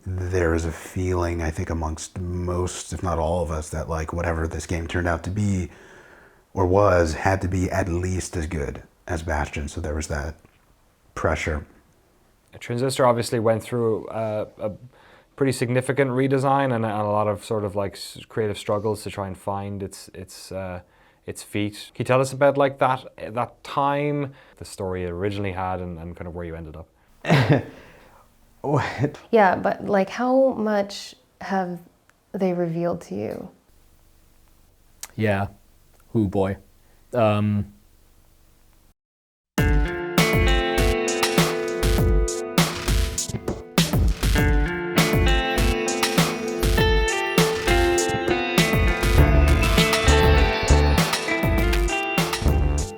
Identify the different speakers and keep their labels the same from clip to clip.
Speaker 1: there is a feeling, I think, amongst most, if not all of us, that like whatever this game turned out to be or was had to be at least as good as Bastion. So there was that pressure.
Speaker 2: Transistor obviously went through a pretty significant redesign and a lot of sort of like creative struggles to try and find its feet. Can you tell us about like that time, the story it originally had, and kind of where you ended up?
Speaker 3: Yeah, but like how much have they revealed to you?
Speaker 4: Yeah. Ooh, boy.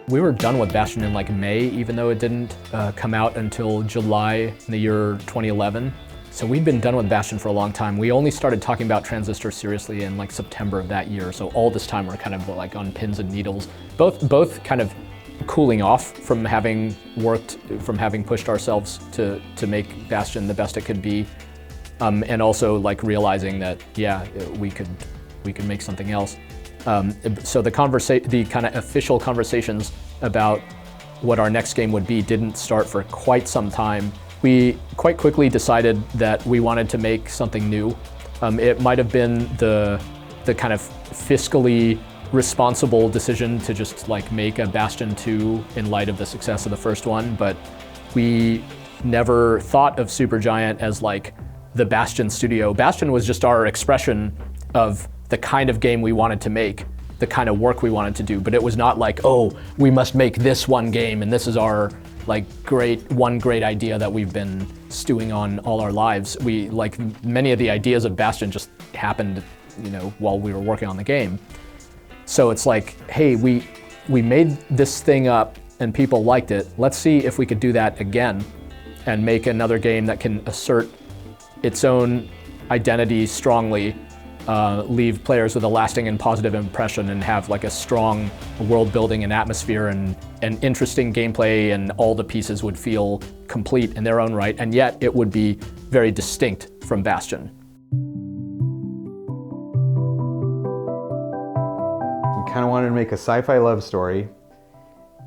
Speaker 4: We were done with Bastion in like May, even though it didn't come out until July in the year 2011. So we'd been done with Bastion for a long time. We only started talking about Transistor seriously in like September of that year. So all this time we're kind of like on pins and needles, both kind of cooling off from having pushed ourselves to make Bastion the best it could be. And also like realizing that, yeah, we could make something else. So the kind of official conversations about what our next game would be didn't start for quite some time. We quite quickly decided that we wanted to make something new. It might have been the kind of fiscally responsible decision to just like make a Bastion 2 in light of the success of the first one, but we never thought of Supergiant as like the Bastion studio. Bastion was just our expression of the kind of game we wanted to make, the kind of work we wanted to do, but it was not like, oh, we must make this one game and this is our like one great idea that we've been stewing on all our lives. We like many of the ideas of Bastion just happened, while we were working on the game. So it's like, hey, we made this thing up and people liked it. Let's see if we could do that again and make another game that can assert its own identity strongly, leave players with a lasting and positive impression, and have like a strong world building and atmosphere and interesting gameplay, and all the pieces would feel complete in their own right, and yet it would be very distinct from Bastion.
Speaker 5: We kind of wanted to make a sci-fi love story,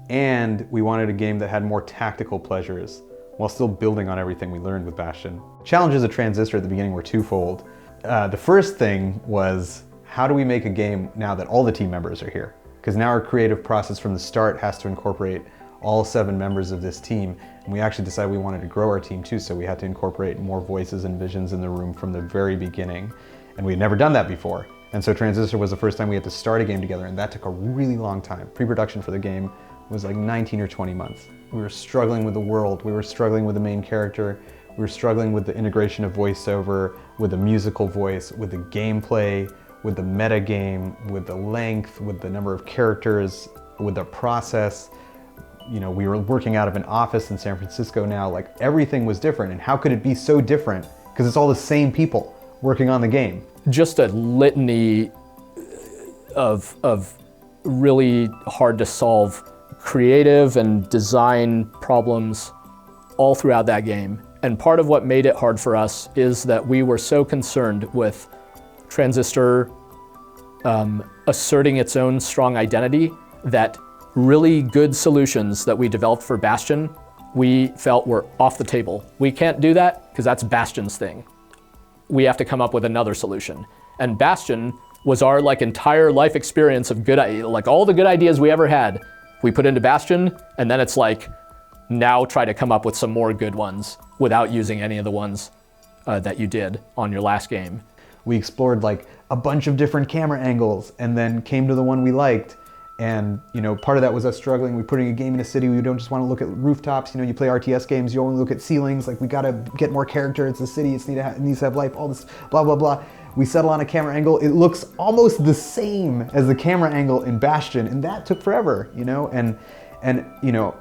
Speaker 5: and we wanted a game that had more tactical pleasures while still building on everything we learned with Bastion. Challenges of Transistor at the beginning were twofold. The first thing was, how do we make a game now that all the team members are here? Because now our creative process from the start has to incorporate all 7 members of this team. And we actually decided we wanted to grow our team too, so we had to incorporate more voices and visions in the room from the very beginning. And we had never done that before. And so Transistor was the first time we had to start a game together, and that took a really long time. Pre-production for the game was like 19 or 20 months. We were struggling with the world, we were struggling with the main character, we were struggling with the integration of voiceover, with the musical voice, with the gameplay, with the meta game, with the length, with the number of characters, with the process. We were working out of an office in San Francisco now, like everything was different. And how could it be so different? Because it's all the same people working on the game.
Speaker 4: Just a litany of really hard to solve creative and design problems all throughout that game. And part of what made it hard for us is that we were so concerned with Transistor asserting its own strong identity that really good solutions that we developed for Bastion, we felt were off the table. We can't do that because that's Bastion's thing. We have to come up with another solution. And Bastion was our like entire life experience of like all the good ideas we ever had, we put into Bastion, and then it's like, now try to come up with some more good ones without using any of the ones that you did on your last game.
Speaker 5: We explored like a bunch of different camera angles and then came to the one we liked. And part of that was us struggling. We're putting a game in a city, we don't just want to look at rooftops. You play RTS games, you only look at ceilings. Like, we gotta get more character, it's a city, it needs to have life, all this blah, blah, blah. We settle on a camera angle, it looks almost the same as the camera angle in Bastion, and that took forever, And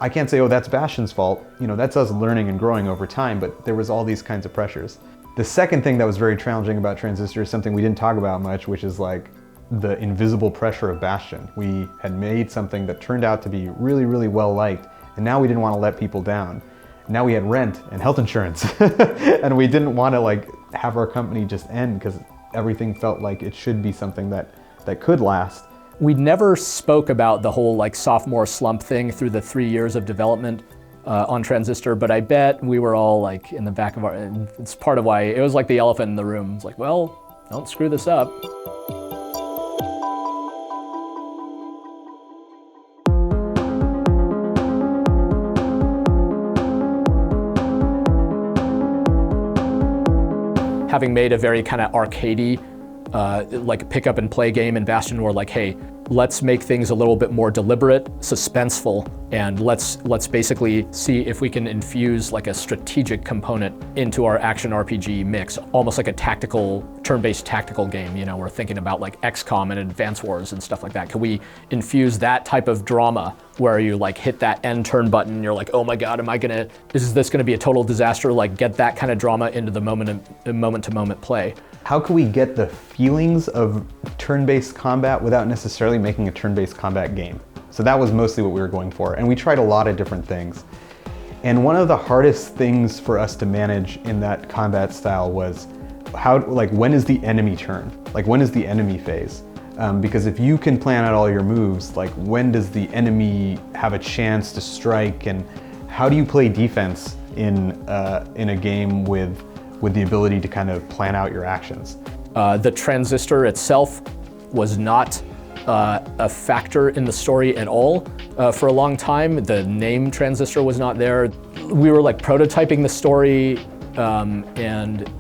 Speaker 5: I can't say, oh, that's Bastion's fault. That's us learning and growing over time, but there was all these kinds of pressures. The second thing that was very challenging about Transistor is something we didn't talk about much, which is like the invisible pressure of Bastion. We had made something that turned out to be really, really well liked, and now we didn't want to let people down. Now we had rent and health insurance, and we didn't want to like have our company just end because everything felt like it should be something that could last.
Speaker 4: We never spoke about the whole like sophomore slump thing through the 3 years of development on Transistor, but I bet we were all like in the back of our, it's part of why, it was like the elephant in the room. It's like, well, don't screw this up. Having made a very kind of arcadey, like pick up and play game in Bastion, where like, hey, let's make things a little bit more deliberate, suspenseful, and let's basically see if we can infuse like a strategic component into our action RPG mix, almost like a tactical, turn-based tactical game. You know, we're thinking about like XCOM and Advance Wars and stuff like that. Can we infuse that type of drama where you like hit that end turn button and you're like, oh my God, is this gonna be a total disaster? Like get that kind of drama into the moment-to-moment play.
Speaker 5: How can we get the feelings of turn-based combat without necessarily making a turn-based combat game? So that was mostly what we were going for. And we tried a lot of different things. And one of the hardest things for us to manage in that combat style was when is the enemy turn? Like when is the enemy phase? Because if you can plan out all your moves, like when does the enemy have a chance to strike, and how do you play defense in a game with the ability to kind of plan out your actions?
Speaker 4: The Transistor itself was not a factor in the story at all for a long time. The name Transistor was not there. We were like prototyping the story and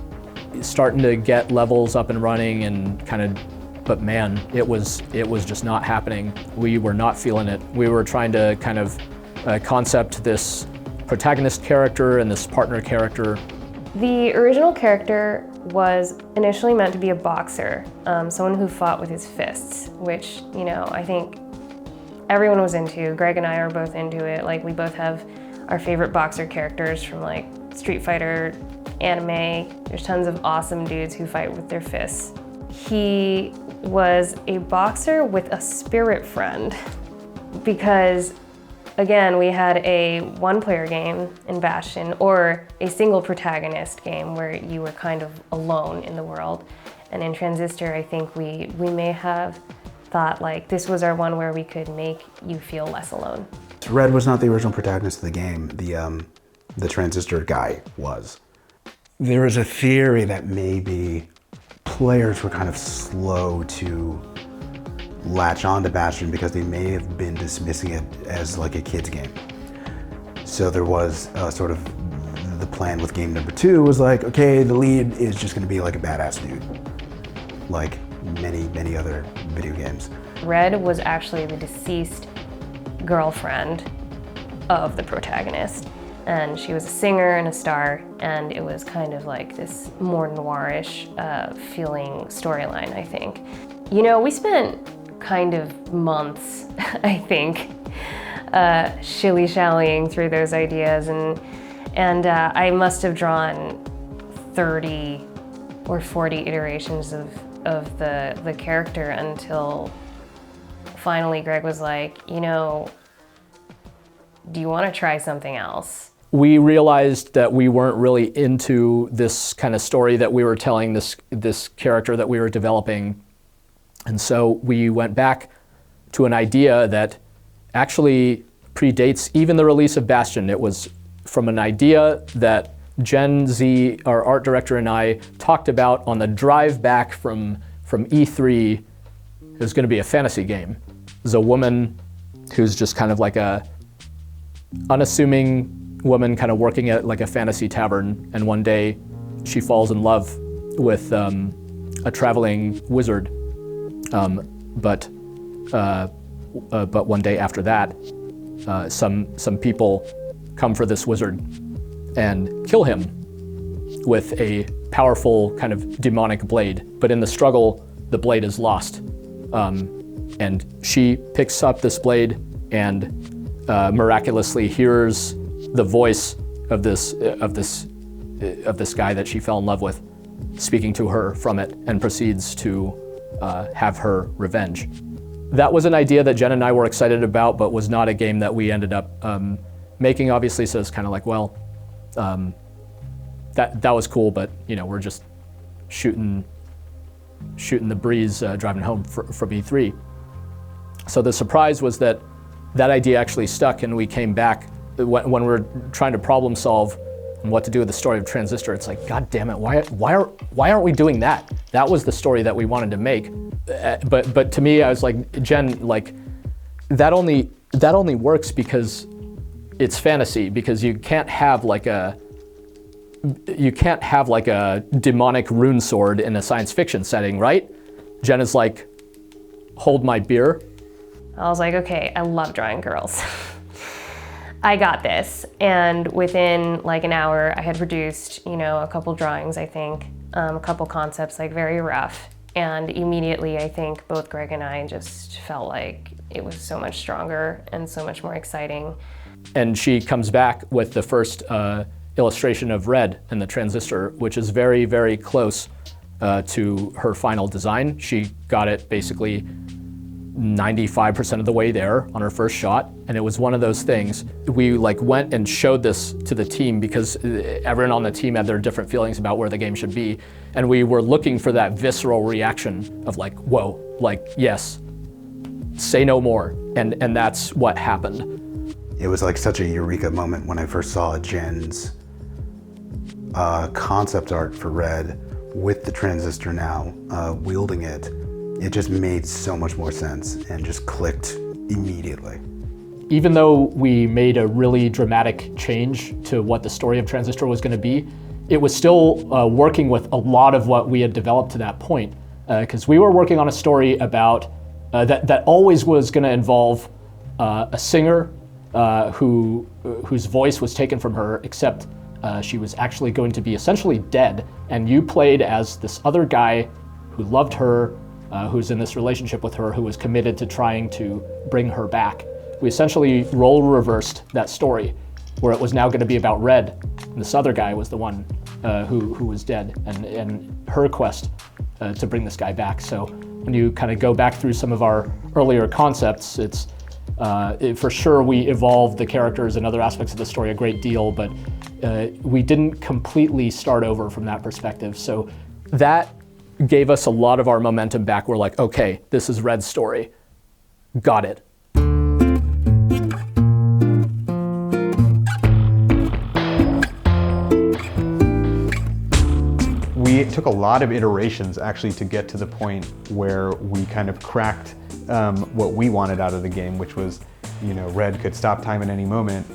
Speaker 4: starting to get levels up and running and kind of, but man, it was just not happening. We were not feeling it. We were trying to kind of concept this protagonist character and this partner character.
Speaker 3: The original character was initially meant to be a boxer, someone who fought with his fists, which, you know, I think everyone was into. Greg and I are both into it. Like, we both have our favorite boxer characters from like Street Fighter, anime. There's tons of awesome dudes who fight with their fists. He was a boxer with a spirit friend because, again, we had a one-player game in Bastion, or a single protagonist game where you were kind of alone in the world. And in Transistor, I think we may have thought like this was our one where we could make you feel less alone.
Speaker 1: Red was not the original protagonist of the game. The Transistor guy was. There was a theory that maybe players were kind of slow to latch on to Bastion because they may have been dismissing it as like a kid's game. So there was sort of the plan with game number 2 was like, okay, the lead is just going to be like a badass dude, like many other video games.
Speaker 3: Red was actually the deceased girlfriend of the protagonist, and she was a singer and a star, and it was kind of like this more noirish feeling storyline, I think. You know, we spent kind of months, I think, shilly-shallying through those ideas, and I must have drawn 30 or 40 iterations of the character until finally Greg was like, you know, do you want to try something else?
Speaker 4: We realized that we weren't really into this kind of story that we were telling, this character that we were developing. And so we went back to an idea that actually predates even the release of Bastion. It was from an idea that Jen Z, our art director, and I talked about on the drive back from E3. It was going to be a fantasy game. There's a woman who's just kind of like a unassuming woman kind of working at like a fantasy tavern, and one day she falls in love with a traveling wizard. But one day after that, some people come for this wizard and kill him with a powerful kind of demonic blade. But in the struggle, the blade is lost. And she picks up this blade and miraculously hears the voice of this guy that she fell in love with speaking to her from it, and proceeds to have her revenge. That was an idea that Jen and I were excited about, but was not a game that we ended up making, obviously. So it's kind of like, well, that was cool, but you know, we're just shooting the breeze driving home from E3. So the surprise was that idea actually stuck, and we came back when we were trying to problem solve and what to do with the story of Transistor. It's like, God damn it, why aren't we doing that? That was the story that we wanted to make. But to me, I was like, Jayne, like that only works because it's fantasy, because you can't have like a demonic rune sword in a science fiction setting, right? Jayne is like, hold my beer.
Speaker 3: I was like, okay, I love drawing girls. I got this. And within like an hour, I had produced, a couple drawings, I think, a couple concepts, like very rough. And immediately, I think both Greg and I just felt like it was so much stronger and so much more exciting.
Speaker 4: And she comes back with the first illustration of Red in the Transistor, which is very, very close to her final design. She got it basically 95% of the way there on her first shot, and it was one of those things. We like went and showed this to the team because everyone on the team had their different feelings about where the game should be, and we were looking for that visceral reaction of like, whoa, like, yes, say no more, and that's what happened.
Speaker 1: It was like such a eureka moment when I first saw Jen's concept art for Red with the Transistor now, wielding it. It just made so much more sense and just clicked immediately.
Speaker 4: Even though we made a really dramatic change to what the story of Transistor was going to be, it was still working with a lot of what we had developed to that point. Because we were working on a story about that always was going to involve a singer whose voice was taken from her, except she was actually going to be essentially dead. And you played as this other guy who loved her, who's in this relationship with her, who was committed to trying to bring her back. We essentially role reversed that story, where it was now going to be about Red, and this other guy was the one who was dead, and her quest to bring this guy back. So when you kind of go back through some of our earlier concepts, for sure we evolved the characters and other aspects of the story a great deal, but we didn't completely start over from that perspective. So that gave us a lot of our momentum back. We're like, okay, this is Red's story. Got it.
Speaker 5: We took a lot of iterations actually to get to the point where we kind of cracked what we wanted out of the game, which was, Red could stop time at any moment,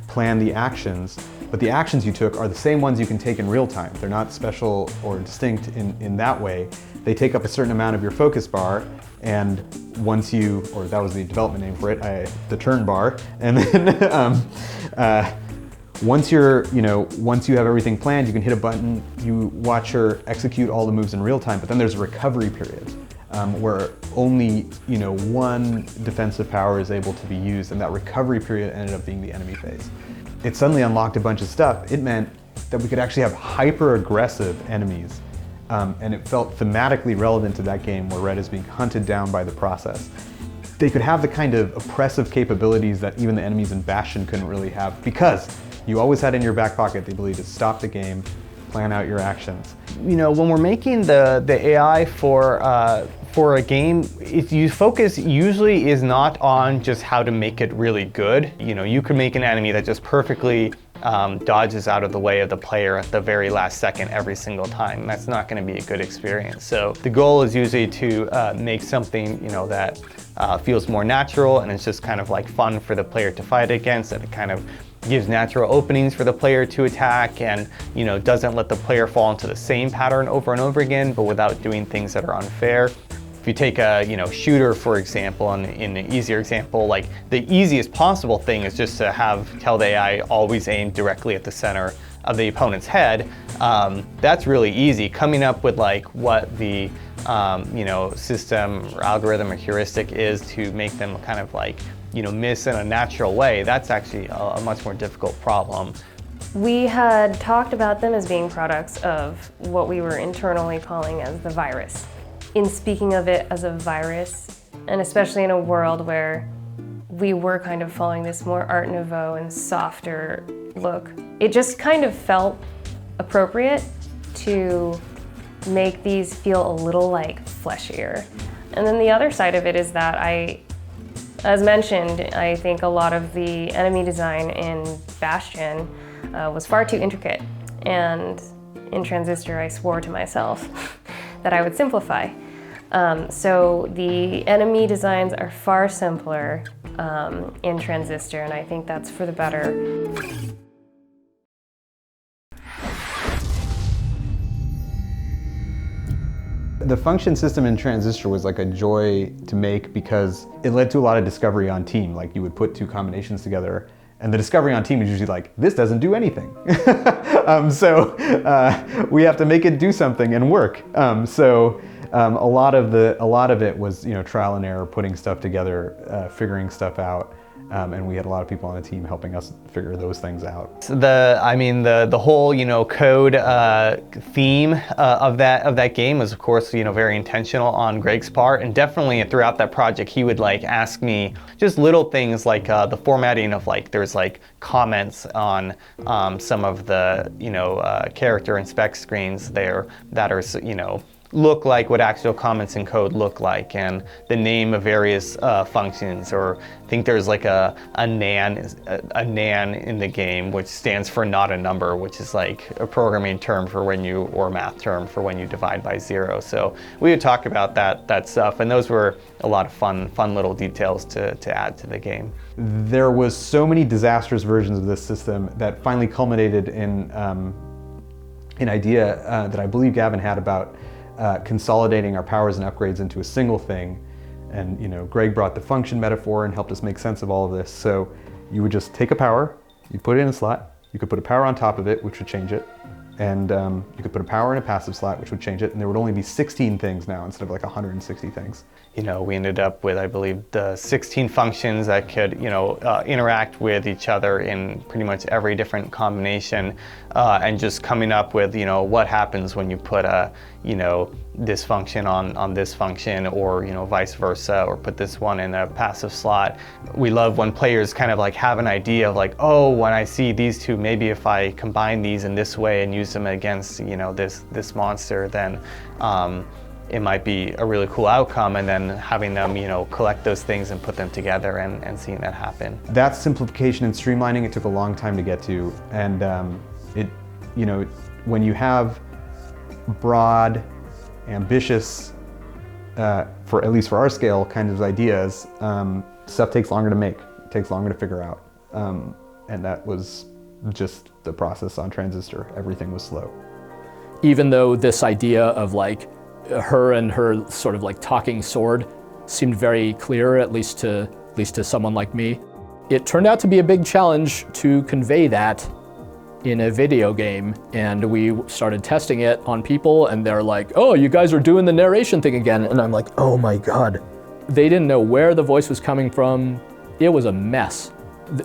Speaker 5: plan the actions, but the actions you took are the same ones you can take in real time. They're not special or distinct in that way. They take up a certain amount of your focus bar, and once that was the development name for it, the turn bar, and then once you have everything planned, you can hit a button, you watch her execute all the moves in real time, but then there's a recovery period where only one defensive power is able to be used, and that recovery period ended up being the enemy phase. It suddenly unlocked a bunch of stuff. It meant that we could actually have hyper-aggressive enemies, and it felt thematically relevant to that game where Red is being hunted down by the process. They could have the kind of oppressive capabilities that even the enemies in Bastion couldn't really have, because you always had in your back pocket the ability to stop the game, plan out your actions.
Speaker 6: When we're making the AI for a game, your focus usually is not on just how to make it really good. You could make an enemy that just perfectly dodges out of the way of the player at the very last second every single time. That's not going to be a good experience. So the goal is usually to make something that feels more natural, and it's just kind of like fun for the player to fight against, and it kind of gives natural openings for the player to attack, and doesn't let the player fall into the same pattern over and over again, but without doing things that are unfair. If you take a shooter, for example, and in an easier example, like the easiest possible thing is just to tell the AI always aim directly at the center of the opponent's head. That's really easy. Coming up with like what the system or algorithm or heuristic is to make them kind of like miss in a natural way, that's actually a much more difficult problem.
Speaker 3: We had talked about them as being products of what we were internally calling as the virus. In speaking of it as a virus, and especially in a world where we were kind of following this more Art Nouveau and softer look, it just kind of felt appropriate to make these feel a little like fleshier. And then the other side of it is that as mentioned, I think a lot of the enemy design in Bastion was far too intricate. And in Transistor, I swore to myself that I would simplify. So the enemy designs are far simpler in Transistor, and I think that's for the better.
Speaker 5: The function system in Transistor was like a joy to make because it led to a lot of discovery on team. Like you would put two combinations together and the discovery on team is usually like, this doesn't do anything. So we have to make it do something and work. A lot of it was, trial and error, putting stuff together, figuring stuff out. And we had a lot of people on the team helping us figure those things out.
Speaker 6: The whole code theme of that game was of course very intentional on Greg's part, and definitely throughout that project he would ask me just little things like the formatting of there's comments on some of the character and spec screens there that are look like what actual comments in code look like, and the name of various functions, or I think there's a nan in the game, which stands for not a number, which is a programming term for or math term for when you divide by 0. So we would talk about that stuff, and those were a lot of fun little details to add to the game.
Speaker 5: There was so many disastrous versions of this system that finally culminated in an idea that I believe Gavin had about consolidating our powers and upgrades into a single thing. And Greg brought the function metaphor and helped us make sense of all of this. So you would just take a power, you put it in a slot, you could put a power on top of it, which would change it, and you could put a power in a passive slot, which would change it, and there would only be 16 things now instead of 160 things.
Speaker 6: We ended up with, I believe, the 16 functions that could, interact with each other in pretty much every different combination, and just coming up with, what happens when you put this function on this function, or, vice versa, or put this one in a passive slot. We love when players kind of have an idea of oh, when I see these two, maybe if I combine these in this way and use them against, this monster, then it might be a really cool outcome, and then having them, collect those things and put them together and seeing that happen.
Speaker 5: That simplification and streamlining, it took a long time to get to, and when you have broad, ambitious, at least for our scale, kind of ideas, stuff takes longer to make, takes longer to figure out, and that was just the process on Transistor. Everything was slow.
Speaker 4: Even though this idea of her and her sort of talking sword seemed very clear, at least to someone like me, it turned out to be a big challenge to convey that in a video game. And we started testing it on people, and they're like, oh, you guys are doing the narration thing again. And I'm like, oh my God. They didn't know where the voice was coming from. It was a mess.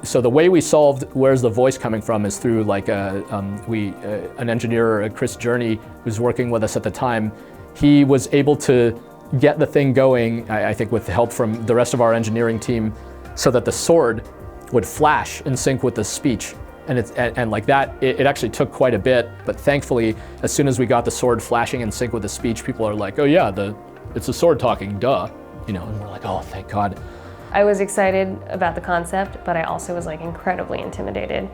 Speaker 4: So the way we solved where's the voice coming from is through an engineer, Chris Jayne, who's working with us at the time. He was able to get the thing going, I think with the help from the rest of our engineering team, so that the sword would flash in sync with the speech. And it actually took quite a bit, but thankfully, as soon as we got the sword flashing in sync with the speech, people are like, oh yeah, it's the sword talking, duh. And we're like, oh, thank God.
Speaker 3: I was excited about the concept, but I also was incredibly intimidated,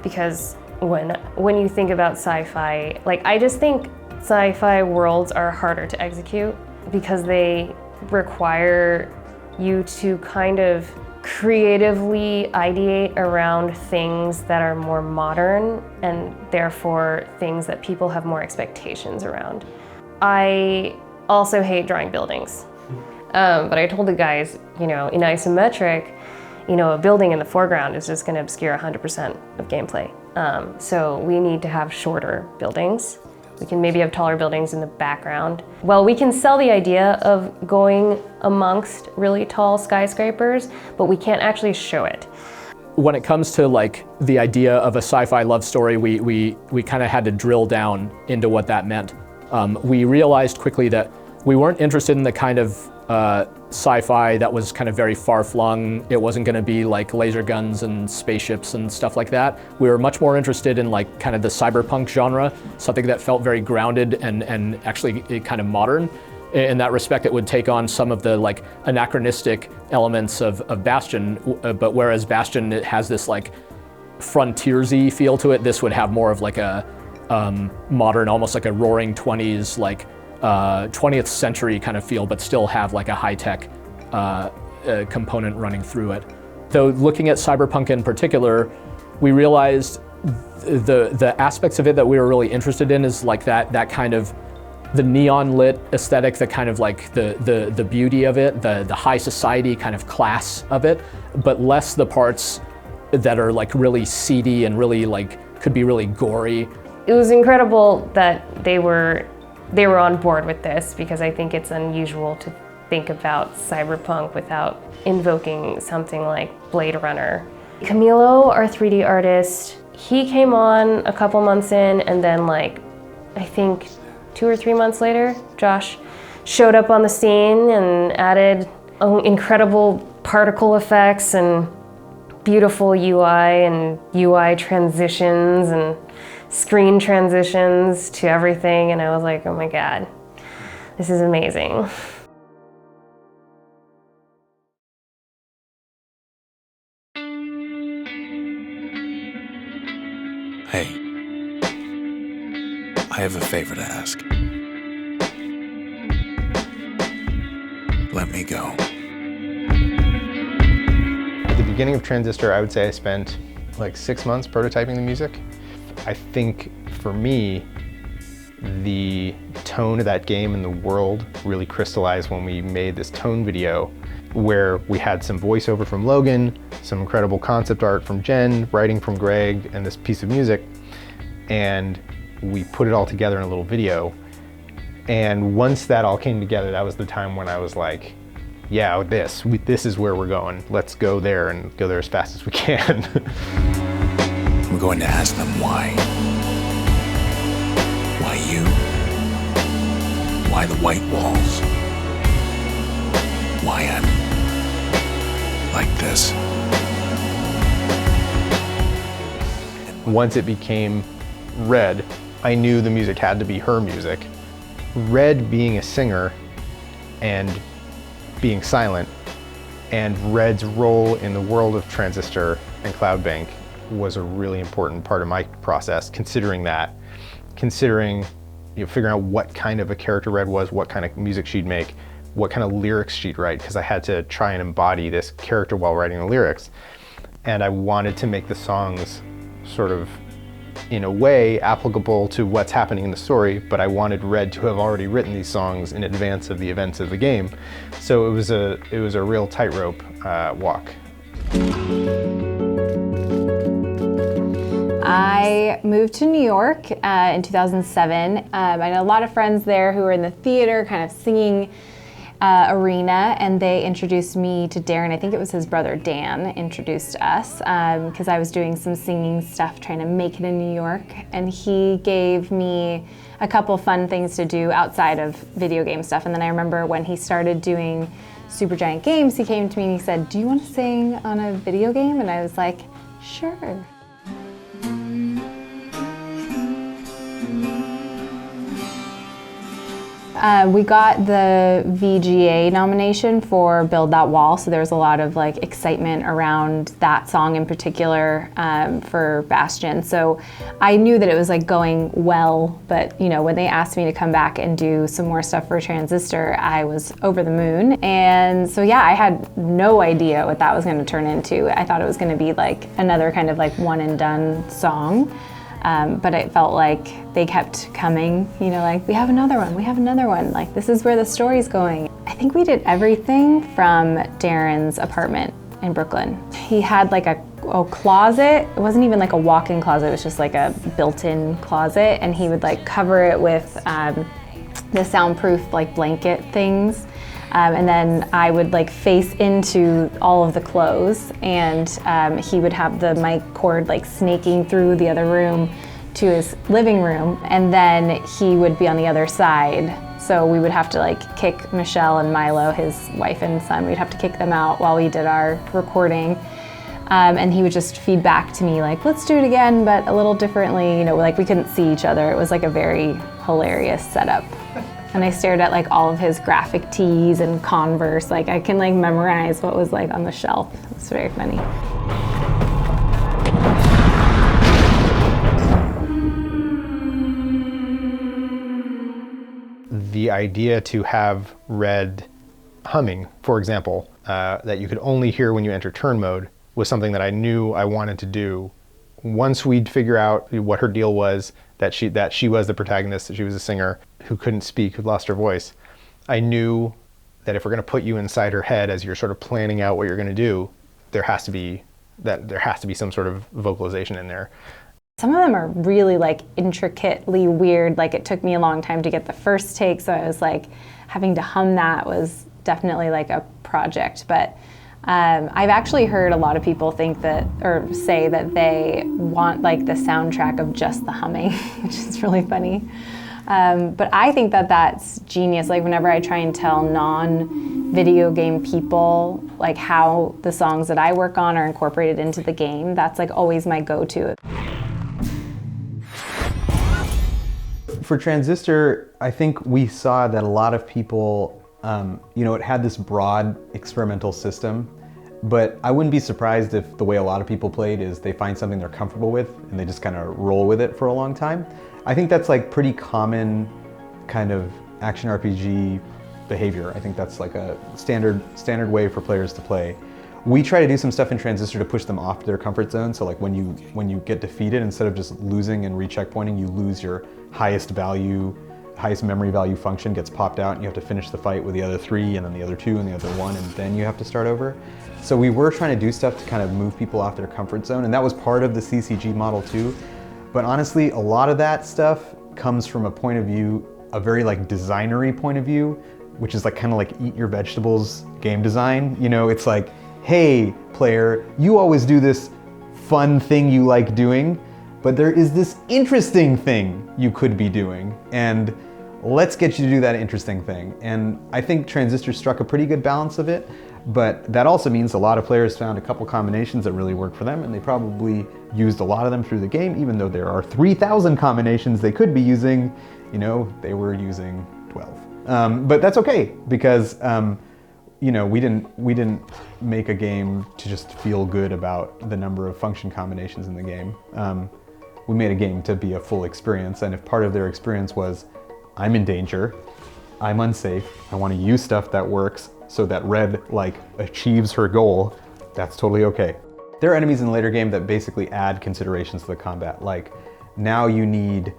Speaker 3: because when you think about sci-fi, I just think sci-fi worlds are harder to execute because they require you to kind of creatively ideate around things that are more modern, and therefore things that people have more expectations around. I also hate drawing buildings, but I told the guys, in isometric, a building in the foreground is just going to obscure 100% of gameplay. So we need to have shorter buildings. We can maybe have taller buildings in the background. Well, we can sell the idea of going amongst really tall skyscrapers, but we can't actually show it.
Speaker 4: When it comes to the idea of a sci-fi love story, we kind of had to drill down into what that meant. We realized quickly that we weren't interested in the kind of sci-fi that was kind of very far-flung. It wasn't going to be like laser guns and spaceships and stuff like that. We were much more interested in like kind of the cyberpunk genre, something that felt very grounded and actually kind of modern. In that respect, it would take on some of the like anachronistic elements of Bastion, but whereas Bastion, it has this like frontiersy feel to it, this would have more of like a modern, almost like a roaring 20s, like 20th century kind of feel, but still have like a high-tech component running through it. Though looking at cyberpunk in particular, we realized the aspects of it that we were really interested in is like that kind of the neon lit aesthetic, the kind of like the beauty of it, the high society kind of class of it, but less the parts that are like really seedy and really like could be really gory.
Speaker 3: It was incredible that they were on board with this, because I think it's unusual to think about cyberpunk without invoking something like Blade Runner. Camilo, our 3D artist, he came on a couple months in, and then like, I think 2 or 3 months later, Josh showed up on the scene and added incredible particle effects and beautiful UI and UI transitions and screen transitions to everything, and I was like, oh my God, this is amazing.
Speaker 7: Hey, I have a favor to ask. Let me go.
Speaker 5: At the beginning of Transistor, I would say I spent like 6 months prototyping the music. I think for me, the tone of that game and the world really crystallized when we made this tone video, where we had some voiceover from Logan, some incredible concept art from Jen, writing from Greg, and this piece of music. And we put it all together in a little video. And once that all came together, that was the time when I was like, yeah, this is where we're going. Let's go there and go there as fast as we can.
Speaker 7: I'm going to ask them why. Why you? Why the white walls? Why I'm like this?
Speaker 5: Once it became Red, I knew the music had to be her music. Red being a singer and being silent, and Red's role in the world of Transistor and Cloudbank was a really important part of my process, considering figuring out what kind of a character Red was, what kind of music she'd make, what kind of lyrics she'd write, because I had to try and embody this character while writing the lyrics. And I wanted to make the songs sort of, in a way, applicable to what's happening in the story, but I wanted Red to have already written these songs in advance of the events of the game. So it was a real tightrope walk.
Speaker 8: I moved to New York in 2007. I had a lot of friends there who were in the theater, kind of singing arena, and they introduced me to Darren. I think it was his brother Dan introduced us, because I was doing some singing stuff, trying to make it in New York, and he gave me a couple fun things to do outside of video game stuff. And then I remember when he started doing Supergiant Games, he came to me and he said, "Do you want to sing on a video game?" And I was like, "Sure." We got the VGA nomination for Build That Wall, so there was a lot of like excitement around that song in particular for Bastion. So I knew that it was like going well, but you know, when they asked me to come back and do some more stuff for Transistor, I was over the moon. And so yeah, I had no idea what that was going to turn into. I thought it was going to be like another kind of like one and done song. But it felt like they kept coming, you know, like, we have another one, like, this is where the story's going. I think we did everything from Darren's apartment in Brooklyn. He had like a closet. It wasn't even like a walk-in closet, it was just like a built-in closet, and he would like cover it with the soundproof like blanket things. And then I would like face into all of the clothes, and he would have the mic cord like snaking through the other room to his living room, and then he would be on the other side So we would have to like kick Michelle and Milo, his wife and son, we'd have to kick them out while we did our recording. And he would just feed back to me like, let's do it again, but a little differently. You know, like we couldn't see each other. It was like a very hilarious setup. And I stared at like all of his graphic tees and Converse. Like I can like memorize what was like on the shelf. It's very funny.
Speaker 9: The idea to have red humming, for example, that you could only hear when you enter turn mode was something that I knew I wanted to do. Once we'd figure out what her deal was, that she was the protagonist, that she was a singer who couldn't speak, who lost her voice, I knew that if we're going to put you inside her head as you're sort of planning out what you're going to do, there has to be some sort of vocalization in there.
Speaker 8: Some of them are really like intricately weird. Like it took me a long time to get the first take, so I was like having to hum that was definitely like a project. But I've actually heard a lot of people think that, or say that they want like the soundtrack of just the humming, which is really funny. But I think that that's genius. Like whenever I try and tell non-video game people like how the songs that I work on are incorporated into the game, that's like always my go-to.
Speaker 5: For Transistor, I think we saw that a lot of people, it had this broad experimental system, but I wouldn't be surprised if the way a lot of people played is they find something they're comfortable with and they just kind of roll with it for a long time. I think that's like pretty common kind of action RPG behavior. I think that's like a standard way for players to play. We try to do some stuff in Transistor to push them off their comfort zone. So like when you get defeated, instead of just losing and recheckpointing, you lose your highest memory value function gets popped out and you have to finish the fight with the other 3 and then the other 2 and the other 1 and then you have to start over. So we were trying to do stuff to kind of move people off their comfort zone, and that was part of the CCG model too. But honestly, a lot of that stuff comes from a point of view, a very like designery point of view, which is like kind of like eat your vegetables game design. You know, it's like, hey player, you always do this fun thing you like doing, but there is this interesting thing you could be doing, and let's get you to do that interesting thing. And I think Transistor struck a pretty good balance of it, but that also means a lot of players found a couple combinations that really worked for them, and they probably used a lot of them through the game, even though there are 3,000 combinations they could be using, they were using 12. But that's okay, because we didn't make a game to just feel good about the number of function combinations in the game. We made a game to be a full experience, and if part of their experience was, I'm in danger, I'm unsafe, I want to use stuff that works so that Red achieves her goal, that's totally okay. There are enemies in the later game that basically add considerations to the combat. Like now you need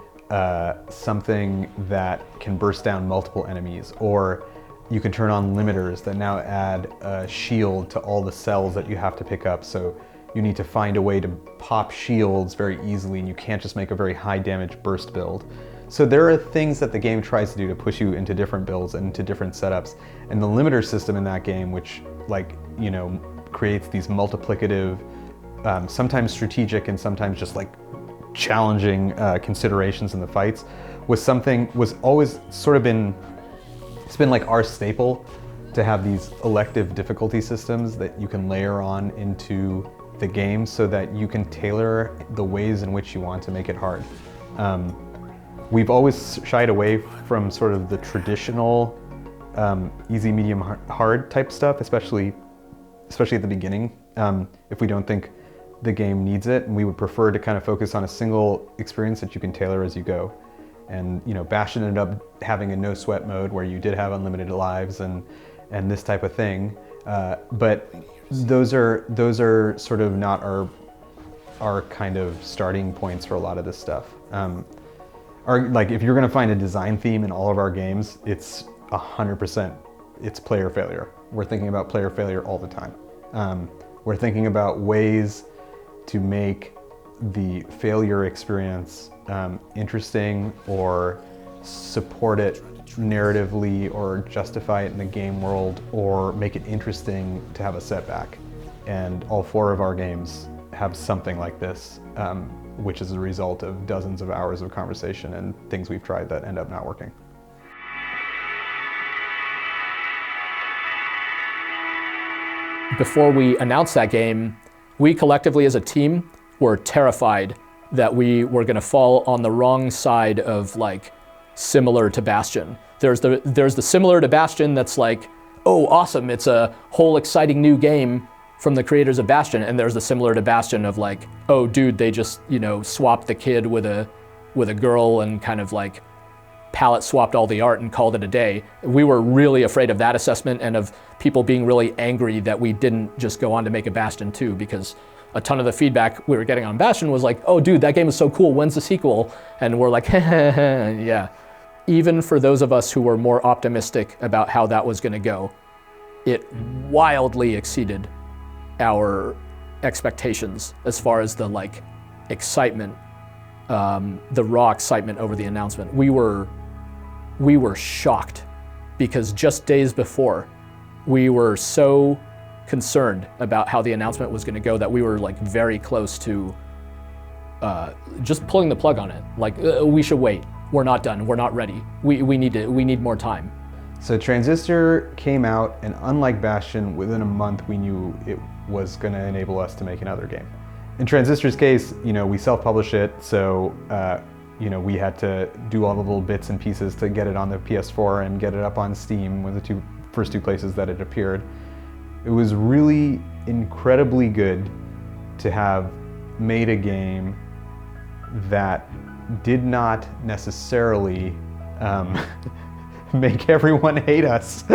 Speaker 5: something that can burst down multiple enemies, or you can turn on limiters that now add a shield to all the cells that you have to pick up. So you need to find a way to pop shields very easily, and you can't just make a very high damage burst build. So there are things that the game tries to do to push you into different builds and into different setups. And the limiter system in that game, which creates these multiplicative, sometimes strategic and sometimes just challenging considerations in the fights, was always sort of it's been like our staple to have these elective difficulty systems that you can layer on into the game so that you can tailor the ways in which you want to make it hard. We've always shied away from sort of the traditional easy, medium, hard type stuff, especially at the beginning, if we don't think the game needs it, and we would prefer to kind of focus on a single experience that you can tailor as you go. And Bastion ended up having a no sweat mode where you did have unlimited lives and this type of thing, but those are sort of not our kind of starting points for a lot of this stuff. If you're going to find a design theme in all of our games, it's 100% it's player failure. We're thinking about player failure all the time. We're thinking about ways to make the failure experience interesting, or support it narratively, or justify it in the game world, or make it interesting to have a setback. And all 4 of our games have something like this, which is a result of dozens of hours of conversation and things we've tried that end up not working.
Speaker 4: Before we announced that game, we collectively as a team were terrified that we were going to fall on the wrong side of like similar to Bastion. There's the similar to Bastion that's like, oh, awesome, it's a whole exciting new game from the creators of Bastion, and there's the similar to Bastion of like, oh, dude, they just, you know, swapped the kid with a girl and kind of like palette swapped all the art and called it a day. We were really afraid of that assessment and of people being really angry that we didn't just go on to make a Bastion 2, because a ton of the feedback we were getting on Bastion was like, oh, dude, that game is so cool, when's the sequel? And we're like, yeah. Even for those of us who were more optimistic about how that was going to go, it wildly exceeded our expectations as far as the like excitement, the raw excitement over the announcement. We were shocked because just days before, we were so concerned about how the announcement was going to go that we were like very close to just pulling the plug on it. Like, we should wait. We're not done. We're not ready. We need more time.
Speaker 5: So Transistor came out, and unlike Bastion, within a month we knew it was going to enable us to make another game. In Transistor's case, you know, we self-publish it, so you know, we had to do all the little bits and pieces to get it on the PS4 and get it up on Steam, were the first two places that it appeared. It was really incredibly good to have made a game that did not necessarily make everyone hate us.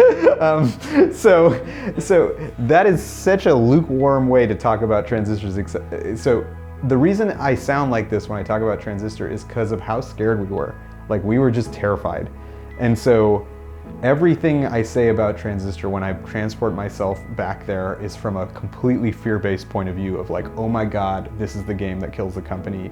Speaker 5: So that is such a lukewarm way to talk about Transistor's. So the reason I sound like this when I talk about Transistor is because of how scared we were. Like, we were just terrified. And so everything I say about Transistor when I transport myself back there is from a completely fear-based point of view of like, oh my God, this is the game that kills the company.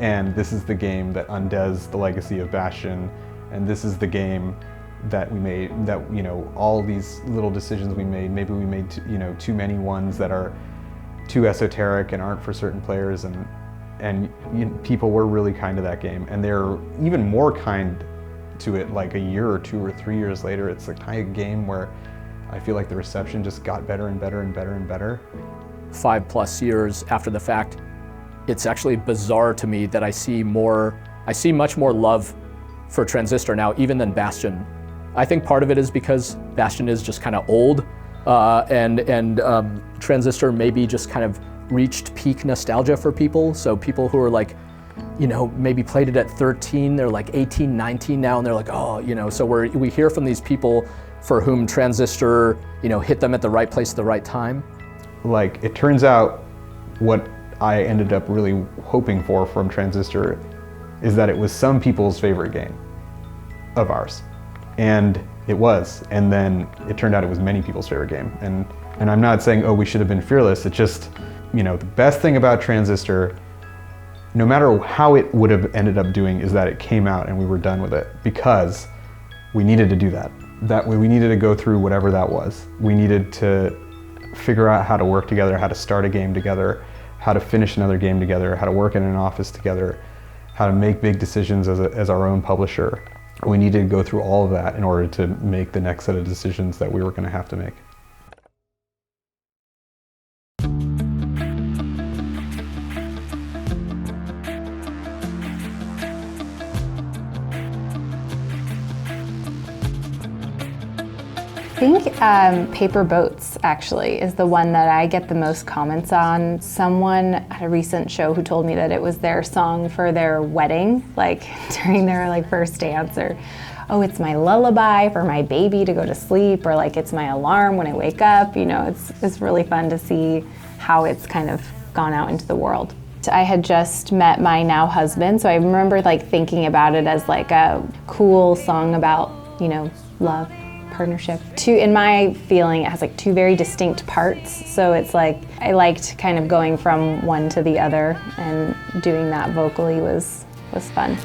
Speaker 5: And this is the game that undoes the legacy of Bastion. And this is the game that we made, that, you know, all these little decisions we made, maybe we made, too many ones that are too esoteric and aren't for certain players. And people were really kind to that game. And they're even more kind to it like a year or 2 or 3 years later. It's the kind of game where I feel like the reception just got better and better and better and better.
Speaker 4: 5+ years after the fact, it's actually bizarre to me that I see much more love for Transistor now, even than Bastion. I think part of it is because Bastion is just kind of old, and Transistor maybe just kind of reached peak nostalgia for people. So people who are like, you know, maybe played it at 13, they're like 18, 19 now, and they're like, oh, you know, so we hear from these people for whom Transistor, you know, hit them at the right place at the right time.
Speaker 5: Like, it turns out what I ended up really hoping for from Transistor is that it was some people's favorite game of ours. And it was. And then it turned out it was many people's favorite game. And I'm not saying, oh, we should have been fearless. It's just, you know, the best thing about Transistor, no matter how it would have ended up doing, is that it came out and we were done with it, because we needed to do that. That way, we needed to go through whatever that was. We needed to figure out how to work together, how to start a game together, how to finish another game together, how to work in an office together, how to make big decisions as our own publisher. We needed to go through all of that in order to make the next set of decisions that we were going to have to make.
Speaker 8: I think Paper Boats actually is the one that I get the most comments on. Someone at a recent show who told me that it was their song for their wedding, like during their like first dance, or oh, it's my lullaby for my baby to go to sleep, or like it's my alarm when I wake up. You know, it's really fun to see how it's kind of gone out into the world. I had just met my now husband, so I remember like thinking about it as like a cool song about, you know, love, partnership. In my feeling, it has like 2 very distinct parts. So it's like, I liked kind of going from one to the other, and doing that vocally was fun.